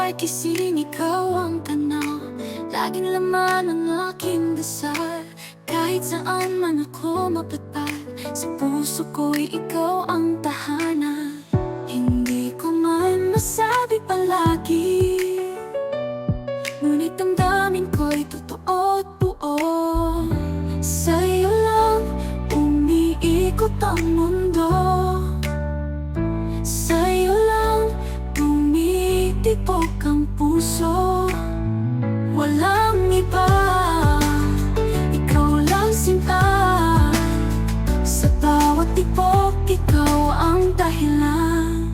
ay gising, ikaw ang tanaw. Laging laman ang aking dasal. Kahit saan man ako mapadpad, sa puso ko'y ikaw ang tahanan. Hindi ko man masabi palagi, ngunit damdamin ko'y totoo at buo. Sa'yo lang umiikot ang mundo, sa'yo lang tumitibok ang puso. Walang iba, ikaw lang sinta. Sa bawat tibok, ikaw ang dahilan.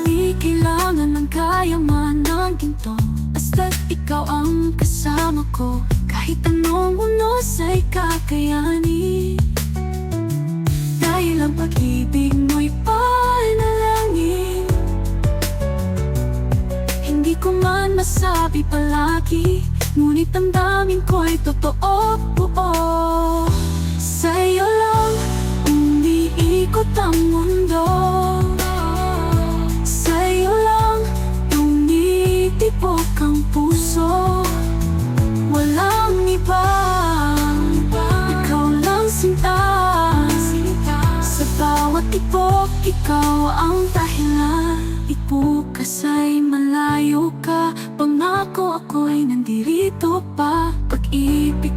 Di kailangan ng kayaman ng ginto, basta't ikaw ang kasama ko. Kahit anong unos ay kakayanin, dahil ang pag-ibig mo'y panalangin. Hindi ko man masabi palagi, ngunit damdamin ko'y totoo at buo. Sa'yo lang umiikot ang mundo, sa'yo lang tumitibok ang puso. Walang iba, ikaw lang sinta. Sa bawat tibok, ikaw ang dahilan. Ibukas ay malayo ka, pangako ako'y nandirito pa. Pag-ibig